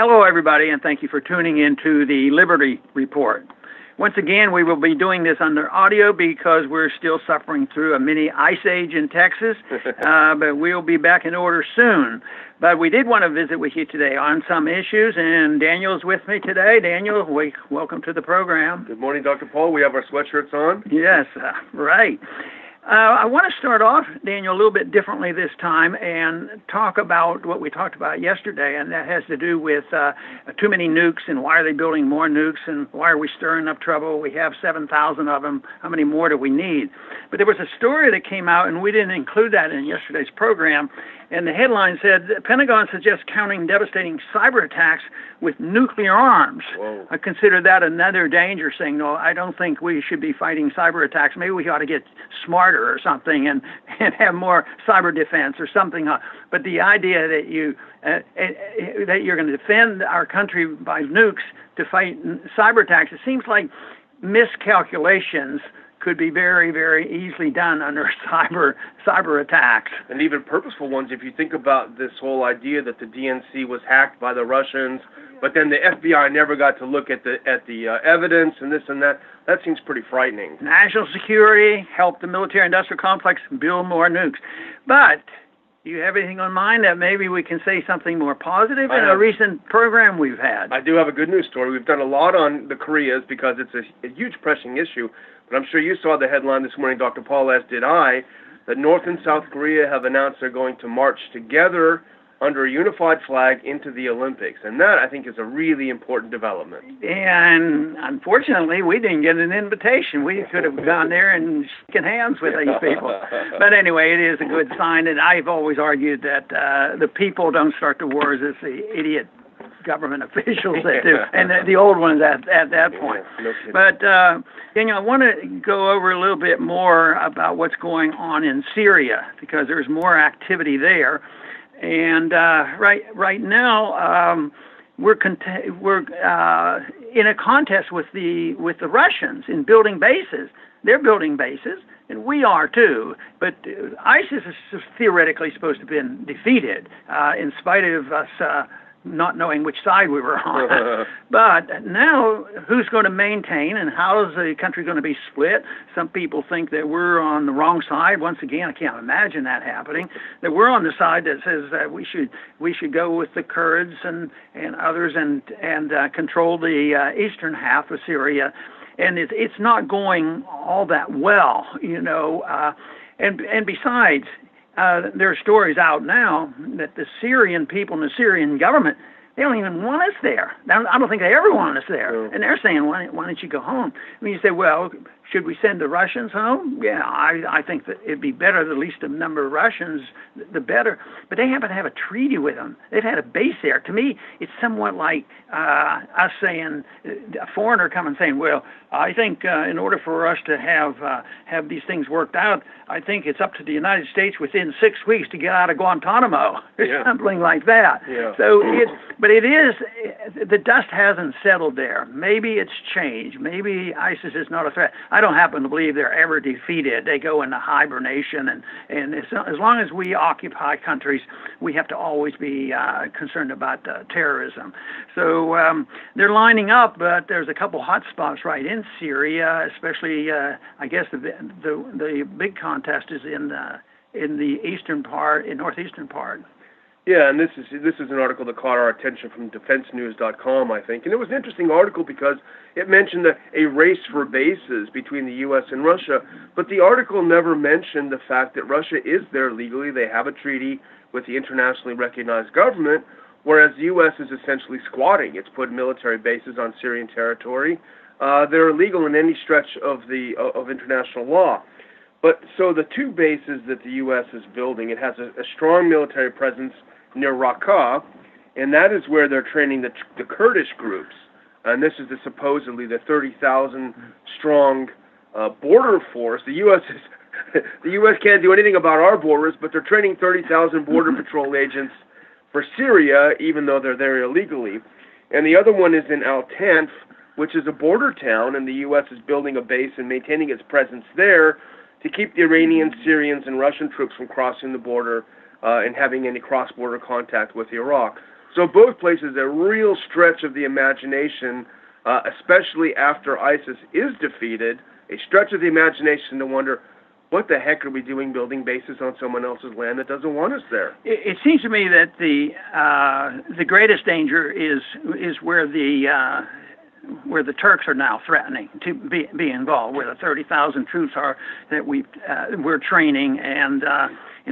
Hello, everybody, and thank you for tuning in to the Liberty Report. Once again, we will be doing this under audio because we're still suffering through a mini ice age in Texas, but we'll be back in order soon. But we did want to visit with you today on some issues, and Daniel's with me today. Daniel, welcome to the program. Good morning, Dr. Paul. We have our sweatshirts on. Yes, right. I want to start off, Daniel, a little bit differently this time and talk about what we talked about yesterday, and that has to do with too many nukes and why are they building more nukes and why are we stirring up trouble? We have 7,000 of them. How many more do we need? But there was a story that came out, and we didn't include that in yesterday's program, and the headline said, Pentagon suggests counting devastating cyber attacks with nuclear arms. Whoa. I consider that another danger, saying, no, I don't think we should be fighting cyber attacks. Maybe we ought to get smarter or something and have more cyber defense or something. But the idea that you're going to defend our country by nukes to fight cyber attacks, it seems like miscalculations could be very, very easily done under cyber attacks. And even purposeful ones, if you think about this whole idea that the DNC was hacked by the Russians, but then the FBI never got to look at the evidence and this and that. That seems pretty frightening. National security, help the military-industrial complex build more nukes. But do you have anything on mind that maybe we can say something more positive in a recent program we've had? I do have a good news story. We've done a lot on the Koreas because it's a huge pressing issue. But I'm sure you saw the headline this morning, Dr. Paul, as did I, that North and South Korea have announced they're going to march together under a unified flag into the Olympics. And that, I think, is a really important development. And unfortunately, we didn't get an invitation. We could have gone there and shaken hands with these people. But anyway, it is a good sign. And I've always argued that the people don't start the wars. It's the idiot government officials that do, and the old ones at that point. No but, Daniel, I want to go over a little bit more about what's going on in Syria, because there's more activity there. And right now, we're in a contest with the Russians in building bases. They're building bases, and we are too. But ISIS is theoretically supposed to have been defeated, in spite of us not knowing which side we were on. But now, who's going to maintain, and how is the country going to be split? Some people think that we're on the wrong side. Once again, I can't imagine that happening. That we're on the side that says that we should go with the Kurds and others and control the eastern half of Syria. And it's not going all that well, you know. And besides, there are stories out now that the Syrian people and the Syrian government, they don't even want us there. I don't think they ever want us there. And they're saying, why don't you go home? I mean, you say, well, should we send the Russians home? Yeah, I think that it'd be better, the least number of Russians, the better. But they happen to have a treaty with them. They've had a base there. To me, it's somewhat like us saying, a foreigner coming saying, well, I think in order for us to have these things worked out, I think it's up to the United States within 6 weeks to get out of Guantanamo or something like that. Yeah. So, the dust hasn't settled there. Maybe it's changed. Maybe ISIS is not a threat. I don't happen to believe they're ever defeated. They go into hibernation, and as long as we occupy countries, we have to always be concerned about terrorism. So they're lining up, but there's a couple hot spots right in Syria, especially I guess the big contest is in the eastern part, in northeastern part. Yeah, and this is an article that caught our attention from defensenews.com, I think. And it was an interesting article because it mentioned a race for bases between the U.S. and Russia, but the article never mentioned the fact that Russia is there legally. They have a treaty with the internationally recognized government, whereas the U.S. is essentially squatting. It's put military bases on Syrian territory. They're illegal in any stretch of international law. But so the two bases that the U.S. is building, it has a strong military presence near Raqqa, and that is where they're training the Kurdish groups. And this is supposedly the 30,000 strong border force. The U.S. can't do anything about our borders, but they're training 30,000 border patrol agents for Syria, even though they're there illegally. And the other one is in Al-Tanf, which is a border town, and the U.S. is building a base and maintaining its presence there to keep the Iranians, Syrians, and Russian troops from crossing the border and having any cross-border contact with Iraq. So both places, a real stretch of the imagination, especially after ISIS is defeated, a stretch of the imagination to wonder, what the heck are we doing building bases on someone else's land that doesn't want us there? It seems to me that the greatest danger is where the Turks are now threatening to be involved, where the 30,000 troops are that we're training, and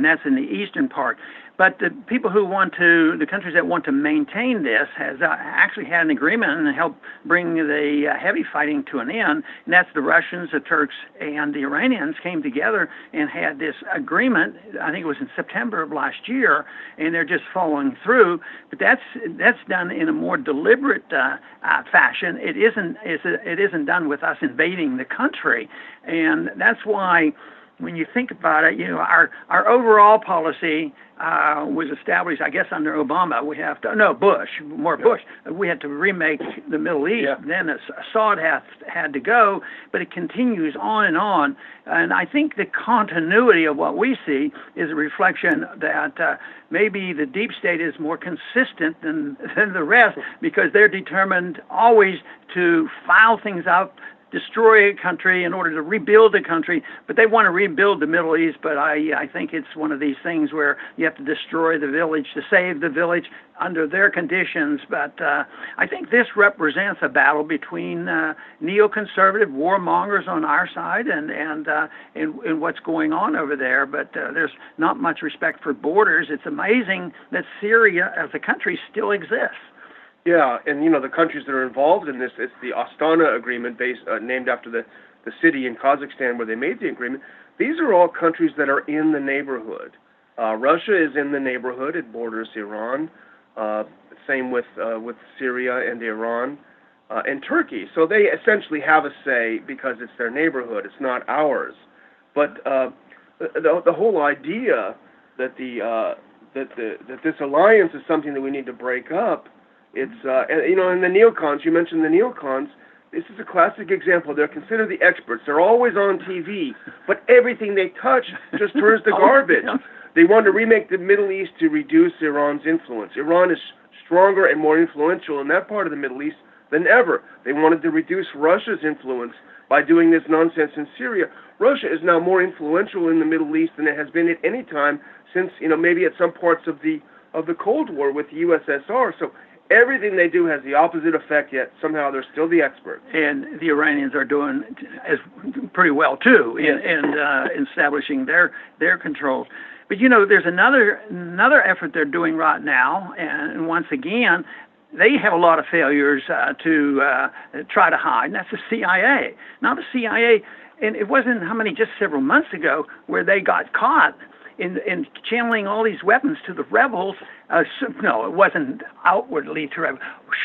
that's in the eastern part. But the countries that want to maintain this has actually had an agreement and helped bring the heavy fighting to an end. And that's the Russians, the Turks, and the Iranians came together and had this agreement. I think it was in September of last year, and they're just following through. But that's done in a more deliberate fashion. It isn't done with us invading the country, and that's why, when you think about it, our overall policy was established, I guess, under Obama. Bush. We had to remake the Middle East. Yeah. Then Assad had to go, but it continues on and on. And I think the continuity of what we see is a reflection that maybe the deep state is more consistent than the rest, because they're determined always to file things up, destroy a country in order to rebuild a country, but they want to rebuild the Middle East. But I think it's one of these things where you have to destroy the village to save the village under their conditions. But I think this represents a battle between neoconservative warmongers on our side and what's going on over there. But there's not much respect for borders. It's amazing that Syria as a country still exists. Yeah, and the countries that are involved in this, it's the Astana Agreement, named after the city in Kazakhstan where they made the agreement. These are all countries that are in the neighborhood. Russia is in the neighborhood; it borders Iran. Same with Syria and Iran and Turkey. So they essentially have a say because it's their neighborhood; it's not ours. But the whole idea that that this alliance is something that we need to break up. It's and the neocons, you mentioned the neocons, this is a classic example. They're considered the experts. They're always on TV, but everything they touch just turns to garbage. They want to remake the Middle East to reduce Iran's influence. Iran is stronger and more influential in that part of the Middle East than ever. They wanted to reduce Russia's influence by doing this nonsense in Syria. Russia is now more influential in the Middle East than it has been at any time since, maybe at some parts of the Cold War with the USSR. So everything they do has the opposite effect, yet somehow they're still the experts. And the Iranians are doing pretty well, too, in establishing their controls. But, there's another effort they're doing right now, and once again, they have a lot of failures to try to hide, and that's the CIA. Now, the CIA, and it wasn't just several months ago, where they got caught in channeling all these weapons to the rebels. No, it wasn't outwardly to rebels.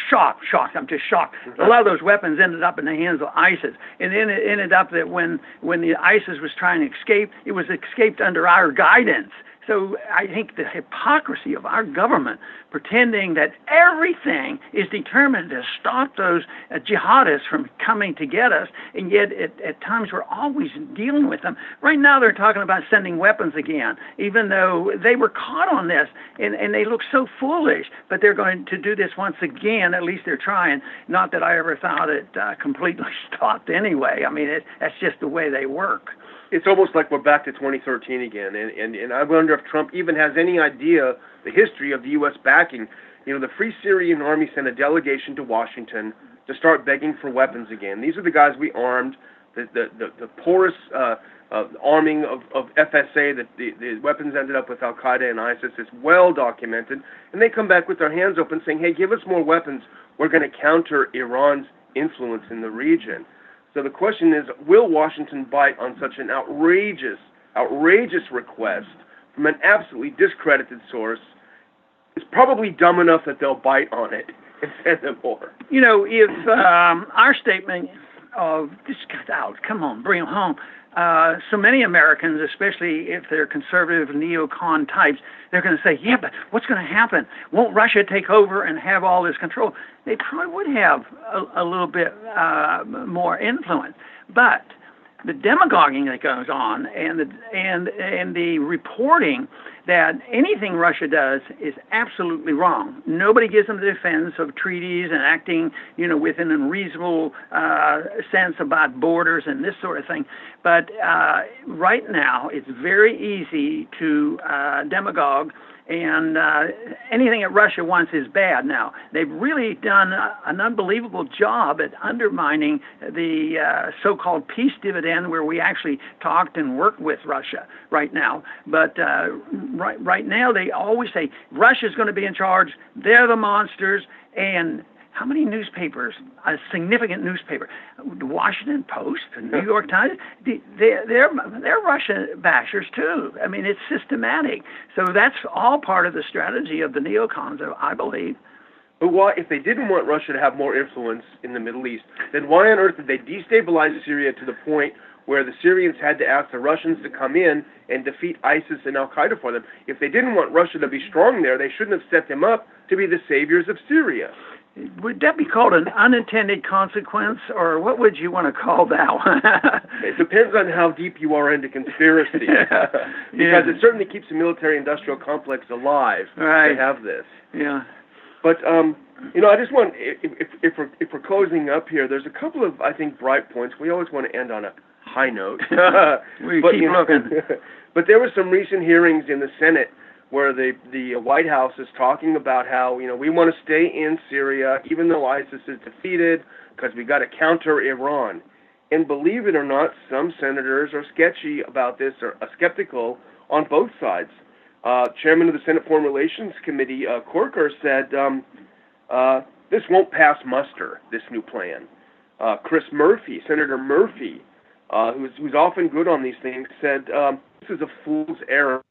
Shocked. I'm just shocked. A lot of those weapons ended up in the hands of ISIS. And then it ended up that when the ISIS was trying to escape, it was escaped under our guidance. So I think the hypocrisy of our government pretending that everything is determined to stop those jihadists from coming to get us, and yet at times we're always dealing with them. Right now they're talking about sending weapons again, even though they were caught on this, and they look so foolish, but they're going to do this once again. At least they're trying. Not that I ever thought it completely stopped anyway. I mean, that's just the way they work. It's almost like we're back to 2013 again, and I wonder if Trump even has any idea the history of the U.S. backing. The Free Syrian Army sent a delegation to Washington to start begging for weapons again. These are the guys we armed, the porous arming of FSA, that the weapons ended up with Al-Qaeda and ISIS. It's well documented, and they come back with their hands open saying, hey, give us more weapons. We're going to counter Iran's influence in the region. So the question is, will Washington bite on such an outrageous request from an absolutely discredited source? It's probably dumb enough that they'll bite on it and send them more. If our statement of this guy's out, come on, bring him home. So many Americans, especially if they're conservative neocon types, they're going to say, yeah, but what's going to happen? Won't Russia take over and have all this control? They probably would have a little bit more influence. But the demagoguing that goes on and the reporting that anything Russia does is absolutely wrong. Nobody gives them the defense of treaties and acting, within a reasonable sense about borders and this sort of thing. But right now, it's very easy to demagogue, and anything that Russia wants is bad now. They've really done an unbelievable job at undermining the so-called peace dividend, where we actually talked and worked with Russia right now. But right now, they always say Russia's going to be in charge. They're the monsters. And how many newspapers, a significant newspaper, the Washington Post, the New York Times, they're Russia bashers too. I mean, it's systematic. So that's all part of the strategy of the neocons, I believe. But why, if they didn't want Russia to have more influence in the Middle East, then why on earth did they destabilize Syria to the point where the Syrians had to ask the Russians to come in and defeat ISIS and Al-Qaeda for them? If they didn't want Russia to be strong there, they shouldn't have set them up to be the saviors of Syria. Would that be called an unintended consequence, or what would you want to call that one? It depends on how deep you are into conspiracy. Because it certainly keeps the military-industrial complex alive to have this. Yeah. But, I just want, if we're closing up here, there's a couple of, I think, bright points. We always want to end on a high note. We keep looking. But there were some recent hearings in the Senate where the White House is talking about how, we want to stay in Syria even though ISIS is defeated because we got to counter Iran. And believe it or not, some senators are sketchy about this or skeptical on both sides. Chairman of the Senate Foreign Relations Committee, Corker, said this won't pass muster, this new plan. Chris Murphy, Senator Murphy, who's often good on these things, said this is a fool's errand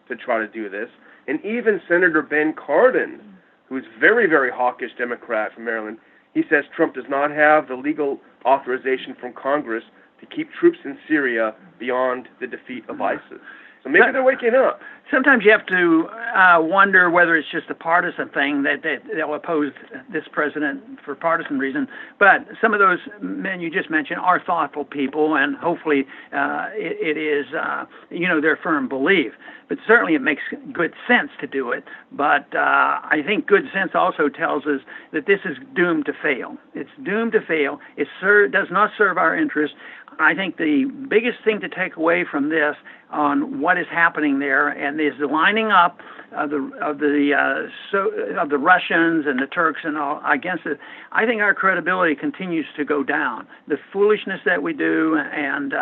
to try to do this. And even Senator Ben Cardin, who's very, very hawkish Democrat from Maryland, he says Trump does not have the legal authorization from Congress to keep troops in Syria beyond the defeat of ISIS. So maybe they're waking up. Sometimes you have to wonder whether it's just a partisan thing that they'll oppose this president for partisan reason. But some of those men you just mentioned are thoughtful people, and hopefully it is, their firm belief. But certainly it makes good sense to do it. But I think good sense also tells us that this is doomed to fail. It's doomed to fail. It does not serve our interests. I think the biggest thing to take away from this on what is happening there and is the lining up of the Russians and the Turks and all against it. I think our credibility continues to go down. The foolishness that we do and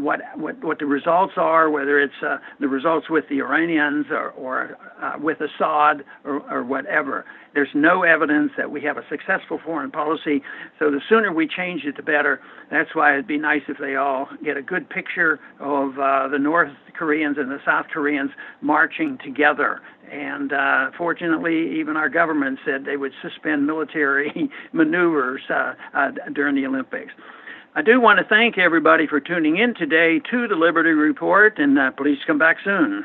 what the results are, whether it's the results with the Iranians or with Assad or whatever. There's no evidence that we have a successful foreign policy. So the sooner we change it, the better. That's why it'd be nice if they all get a good picture of the North Koreans and the South Koreans marching together. And fortunately, even our government said they would suspend military maneuvers during the Olympics. I do want to thank everybody for tuning in today to the Liberty Report, and please come back soon.